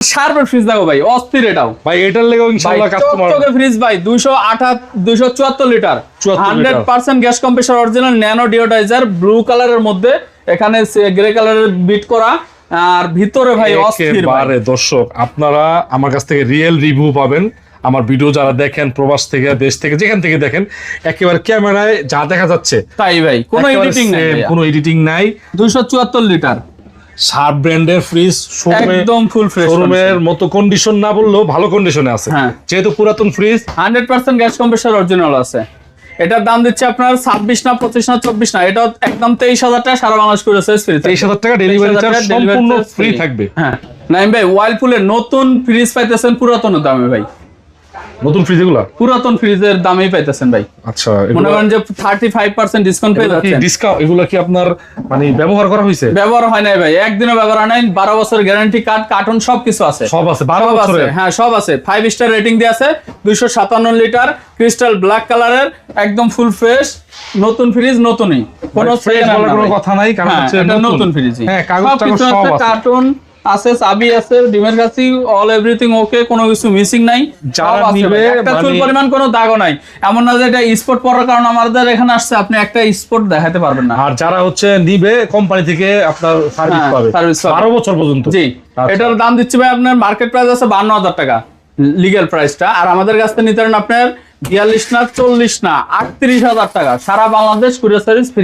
শার্পের fridge দেখো ভাই, অস্থির এটাও ভাই, এটার লেগে ইনশাআল্লাহ কাস্টমার ফ্রিজ ভাই 274 litre 100% gas compressor original nano deodorizer blue কালারের মধ্যে, এখানে গ্রে কালারের বিট করা, আর ভিতরে ভাই অস্থির ভাই। দর্শক আপনারা আমার কাছ থেকে রিয়েল রিভিউ পাবেন। আমার ভিডিও যারা দেখেন প্রবাস থেকে, দেশ থেকে, যেখান থেকে দেখেন, একেবারে ক্যামেরায় যা দেখা যাচ্ছে তাই ভাই, কোনো এডিটিং নাই, কোনো এডিটিং নাই। 274 লিটার শার্প ব্র্যান্ডের ফ্রিজ, একদম ফুল ফ্রেশ, শোরুমের মতো কন্ডিশন না বললেও ভালো কন্ডিশনে আছে, যেহেতু পুরাতন ফ্রিজ। 100% গ্যাস কম্প্রেসর অরিজিনাল আছে। এটার দাম দিচ্ছে আপনার 26 না 25 না 24 না, এটা একদম 23,000 টাকা সারা বাংলাদেশ করে সেল ফ্রি। 23,000 টাকা ডেলিভারি চার্জ সম্পূর্ণ ফ্রি থাকবে। হ্যাঁ নাইম ভাই, ওয়ালপুলের নতুন ফ্রিজ পাইতেছেন পুরাতনের দামে ভাই, নতুন ফ্রিজ এগুলা পুরাতন ফ্রিজের দামেই পাইতেছেন ভাই। আচ্ছা, মনে করেন যে 35% ডিসকাউন্ট পেয়ে যাচ্ছেন। ডিসকাউন্ট এগুলা কি আপনার মানে ব্যবহার করা হয়েছে? ব্যবহার হয় নাই ভাই, একদিনও ব্যবহার হয় নাই। 12 বছর গ্যারান্টি কার্ড, কার্টন সবকিছু আছে, সব আছে 12 বছরের। হ্যাঁ সব আছে, 5 স্টার রেটিং দিয়ে আছে। 257 লিটার ক্রিস্টাল ব্ল্যাক কালারের, একদম ফুল ফ্রেশ নতুন ফ্রিজ, নতুনই, কোনো ফ্রেশ বলার কোনো কথা নাই, কারণ হচ্ছে এটা নতুন ফ্রিজ। হ্যাঁ, কাগজ সব আছে, কার্টন আছে, চাবি আছে, ডিমের কাছে অল এভরিথিং ওকে, কোনো কিছু মিসিং নাই। যারা নিবে একটা চুল পরিমাণ কোনো দাগও নাই, এমন না যে এটা স্পট পড়ার কারণে আমাদের এখানে আসছে আপনি একটা স্পট দেখাতে পারবেন না। আর যারা হচ্ছে নিবে কোম্পানি থেকে আপনার সার্ভিস পাবে 12 বছর পর্যন্ত। জি, এটার দাম দিচ্ছি ভাই আপনার মার্কেট প্রাইস আছে 52,000 টাকা লিগ্যাল প্রাইসটা, আর আমাদের কাছ থেকে নিতে পারেন আপনার 42 না 40 না 38,000 টাকা, সারা বাংলাদেশ কুরিয়ার সার্ভিস ফ্রি।